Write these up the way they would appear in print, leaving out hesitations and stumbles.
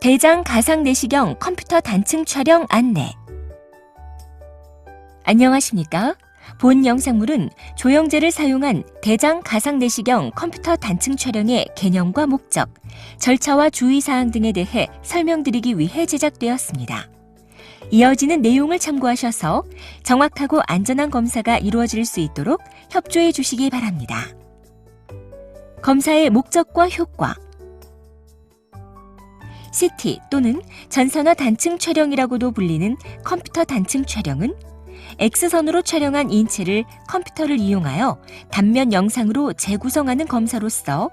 대장 가상 내시경 컴퓨터 단층 촬영 안내. 안녕하십니까? 본 영상물은 조영제를 사용한 대장 가상 내시경 컴퓨터 단층 촬영의 개념과 목적, 절차와 주의사항 등에 대해 설명드리기 위해 제작되었습니다. 이어지는 내용을 참고하셔서 정확하고 안전한 검사가 이루어질 수 있도록 협조해 주시기 바랍니다. 검사의 목적과 효과. CT 또는 전산화 단층 촬영이라고도 불리는 컴퓨터 단층 촬영은 X선으로 촬영한 인체를 컴퓨터를 이용하여 단면 영상으로 재구성하는 검사로서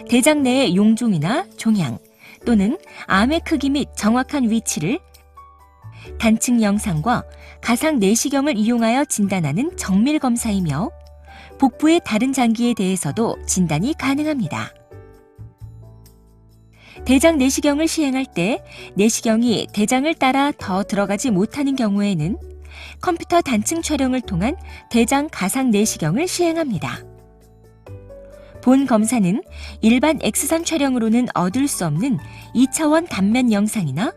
대장 내의 용종이나 종양 또는 암의 크기 및 정확한 위치를 단층 영상과 가상 내시경을 이용하여 진단하는 정밀 검사이며 복부의 다른 장기에 대해서도 진단이 가능합니다. 대장 내시경을 시행할 때 내시경이 대장을 따라 더 들어가지 못하는 경우에는 컴퓨터 단층 촬영을 통한 대장 가상 내시경을 시행합니다. 본 검사는 일반 X선 촬영으로는 얻을 수 없는 2차원 단면 영상이나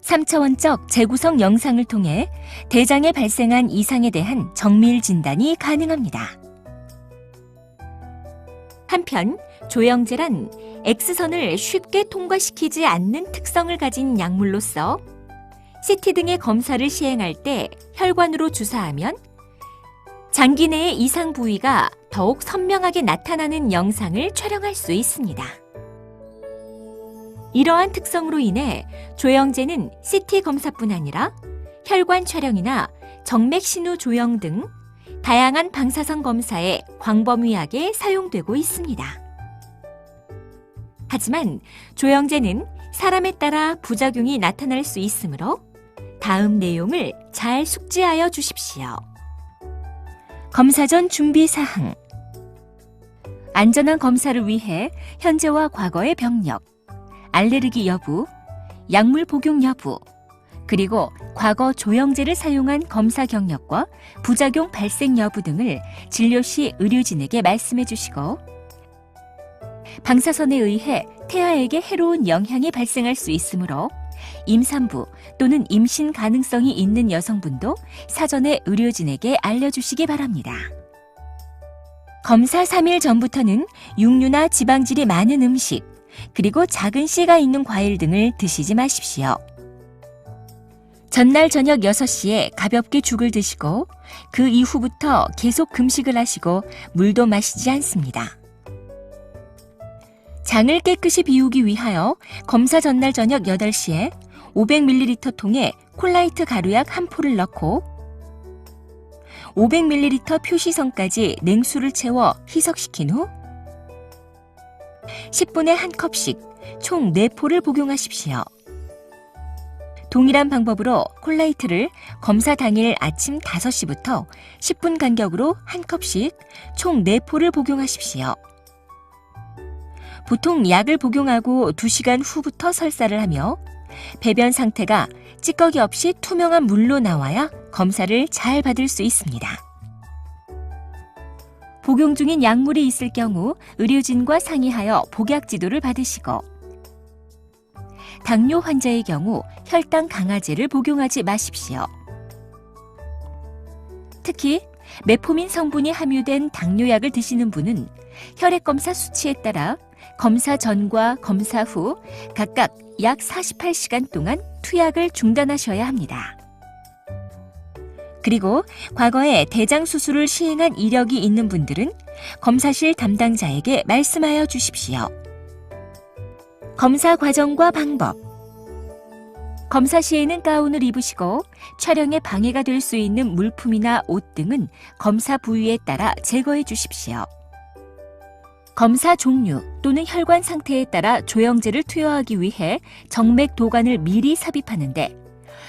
3차원적 재구성 영상을 통해 대장에 발생한 이상에 대한 정밀 진단이 가능합니다. 한편 조영제란 X선을 쉽게 통과시키지 않는 특성을 가진 약물로서 CT 등의 검사를 시행할 때 혈관으로 주사하면 장기 내의 이상 부위가 더욱 선명하게 나타나는 영상을 촬영할 수 있습니다. 이러한 특성으로 인해 조영제는 CT 검사뿐 아니라 혈관 촬영이나 정맥 신우 조영 등 다양한 방사선 검사에 광범위하게 사용되고 있습니다. 하지만 조영제는 사람에 따라 부작용이 나타날 수 있으므로 다음 내용을 잘 숙지하여 주십시오. 검사 전 준비 사항. 안전한 검사를 위해 현재와 과거의 병력, 알레르기 여부, 약물 복용 여부, 그리고 과거 조영제를 사용한 검사 경력과 부작용 발생 여부 등을 진료 시 의료진에게 말씀해 주시고 방사선에 의해 태아에게 해로운 영향이 발생할 수 있으므로 임산부 또는 임신 가능성이 있는 여성분도 사전에 의료진에게 알려주시기 바랍니다. 검사 3일 전부터는 육류나 지방질이 많은 음식, 그리고 작은 씨가 있는 과일 등을 드시지 마십시오. 전날 저녁 6시에 가볍게 죽을 드시고 그 이후부터 계속 금식을 하시고 물도 마시지 않습니다. 장을 깨끗이 비우기 위하여 검사 전날 저녁 8시에 500ml 통에 콜라이트 가루약 한 포를 넣고 500ml 표시선까지 냉수를 채워 희석시킨 후 10분에 한 컵씩 총 4포를 복용하십시오. 동일한 방법으로 콜라이트를 검사 당일 아침 5시부터 10분 간격으로 한 컵씩 총 4포를 복용하십시오. 보통 약을 복용하고 2시간 후부터 설사를 하며 배변 상태가 찌꺼기 없이 투명한 물로 나와야 검사를 잘 받을 수 있습니다. 복용 중인 약물이 있을 경우 의료진과 상의하여 복약 지도를 받으시고 당뇨 환자의 경우 혈당 강화제를 복용하지 마십시오. 특히 메포민 성분이 함유된 당뇨약을 드시는 분은 혈액검사 수치에 따라 검사 전과 검사 후 각각 약 48시간 동안 투약을 중단하셔야 합니다. 그리고 과거에 대장 수술을 시행한 이력이 있는 분들은 검사실 담당자에게 말씀하여 주십시오. 검사 과정과 방법. 검사 시에는 가운을 입으시고 촬영에 방해가 될 수 있는 물품이나 옷 등은 검사 부위에 따라 제거해 주십시오. 검사 종류 또는 혈관 상태에 따라 조영제를 투여하기 위해 정맥 도관을 미리 삽입하는데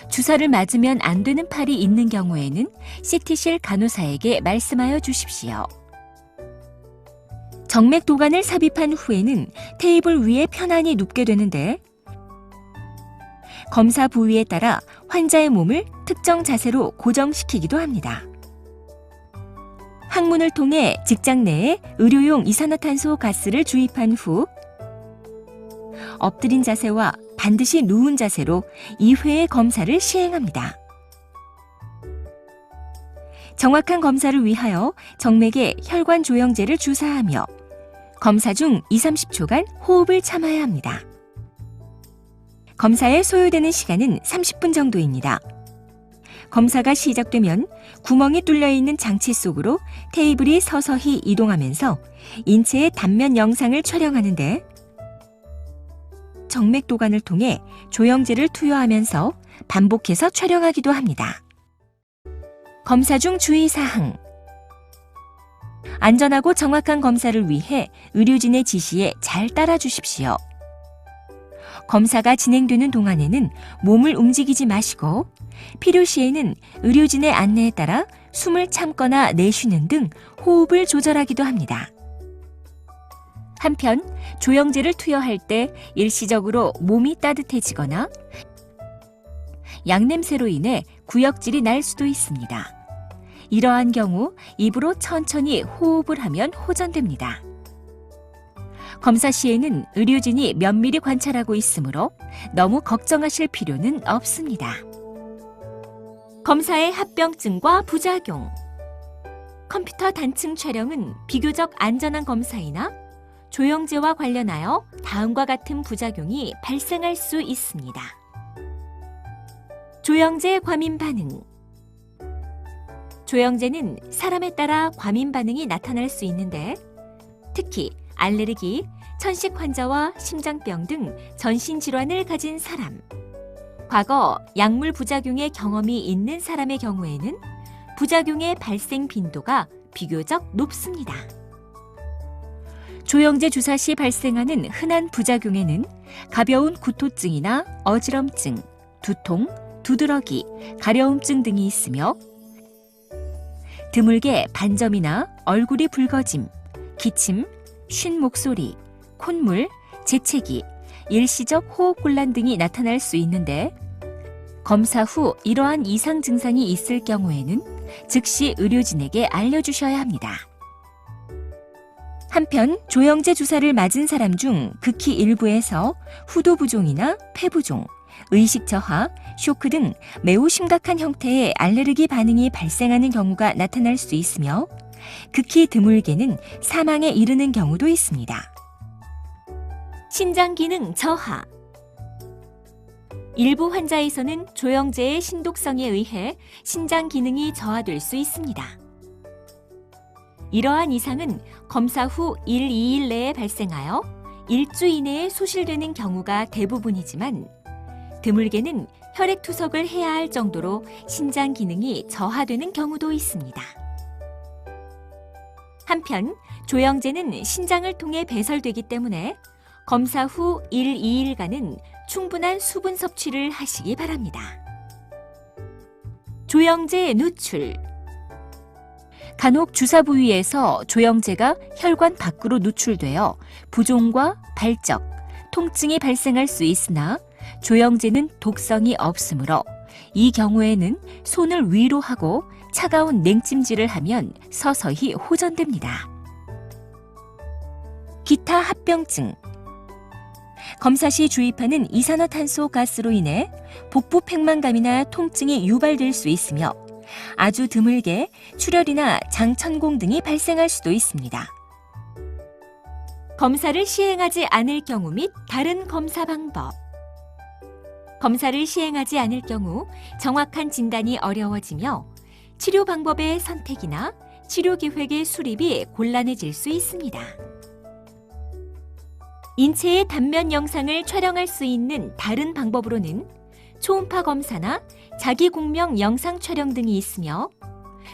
주사를 맞으면 안 되는 팔이 있는 경우에는 CT실 간호사에게 말씀하여 주십시오. 정맥 도관을 삽입한 후에는 테이블 위에 편안히 눕게 되는데 검사 부위에 따라 환자의 몸을 특정 자세로 고정시키기도 합니다. 항문을 통해 직장 내에 의료용 이산화탄소 가스를 주입한 후 엎드린 자세와 반드시 누운 자세로 2회의 검사를 시행합니다. 정확한 검사를 위하여 정맥에 혈관 조영제를 주사하며 검사 중 20-30초간 호흡을 참아야 합니다. 검사에 소요되는 시간은 30분 정도입니다. 검사가 시작되면 구멍이 뚫려 있는 장치 속으로 테이블이 서서히 이동하면서 인체의 단면 영상을 촬영하는데 정맥도관을 통해 조영제를 투여하면서 반복해서 촬영하기도 합니다. 검사 중 주의사항. 안전하고 정확한 검사를 위해 의료진의 지시에 잘 따라 주십시오. 검사가 진행되는 동안에는 몸을 움직이지 마시고 필요시에는 의료진의 안내에 따라 숨을 참거나 내쉬는 등 호흡을 조절하기도 합니다. 한편 조영제를 투여할 때 일시적으로 몸이 따뜻해지거나 양냄새로 인해 구역질이 날 수도 있습니다. 이러한 경우 입으로 천천히 호흡을 하면 호전됩니다. 검사 시에는 의료진이 면밀히 관찰하고 있으므로 너무 걱정하실 필요는 없습니다. 검사의 합병증과 부작용. 컴퓨터 단층 촬영은 비교적 안전한 검사이나 조영제와 관련하여 다음과 같은 부작용이 발생할 수 있습니다. 조영제 과민 반응. 조영제는 사람에 따라 과민 반응이 나타날 수 있는데 특히 알레르기, 천식 환자와 심장병 등 전신질환을 가진 사람, 과거 약물 부작용의 경험이 있는 사람의 경우에는 부작용의 발생 빈도가 비교적 높습니다. 조영제 주사 시 발생하는 흔한 부작용에는 가벼운 구토증이나 어지럼증, 두통, 두드러기, 가려움증 등이 있으며 드물게 반점이나 얼굴이 붉어짐, 기침, 쉰 목소리, 콧물, 재채기, 일시적 호흡곤란 등이 나타날 수 있는데 검사 후 이러한 이상 증상이 있을 경우에는 즉시 의료진에게 알려주셔야 합니다. 한편 조영제 주사를 맞은 사람 중 극히 일부에서 후두부종이나 폐부종, 의식 저하, 쇼크 등 매우 심각한 형태의 알레르기 반응이 발생하는 경우가 나타날 수 있으며 극히 드물게는 사망에 이르는 경우도 있습니다. 신장 기능 저하. 일부 환자에서는 조영제의 신독성에 의해 신장 기능이 저하될 수 있습니다. 이러한 이상은 검사 후 1-2일 내에 발생하여 일주 이내에 소실되는 경우가 대부분이지만 드물게는 혈액투석을 해야 할 정도로 신장 기능이 저하되는 경우도 있습니다. 한편 조영제는 신장을 통해 배설되기 때문에 검사 후 1-2일간은 충분한 수분 섭취를 하시기 바랍니다. 조영제 누출. 간혹 주사 부위에서 조영제가 혈관 밖으로 누출되어 부종과 발적, 통증이 발생할 수 있으나 조영제는 독성이 없으므로 이 경우에는 손을 위로 하고 차가운 냉찜질을 하면 서서히 호전됩니다. 기타 합병증. 검사 시 주입하는 이산화탄소 가스로 인해 복부 팽만감이나 통증이 유발될 수 있으며 아주 드물게 출혈이나 장천공 등이 발생할 수도 있습니다. 검사를 시행하지 않을 경우 및 다른 검사 방법. 검사를 시행하지 않을 경우 정확한 진단이 어려워지며 치료 방법의 선택이나 치료 계획의 수립이 곤란해질 수 있습니다. 인체의 단면 영상을 촬영할 수 있는 다른 방법으로는 초음파 검사나 자기공명 영상 촬영 등이 있으며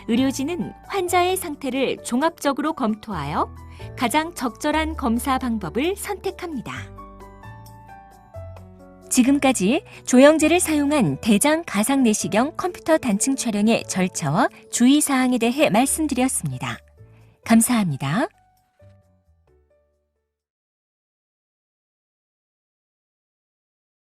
의료진은 환자의 상태를 종합적으로 검토하여 가장 적절한 검사 방법을 선택합니다. 지금까지 조영제를 사용한 대장 가상 내시경 컴퓨터 단층 촬영의 절차와 주의사항에 대해 말씀드렸습니다. 감사합니다.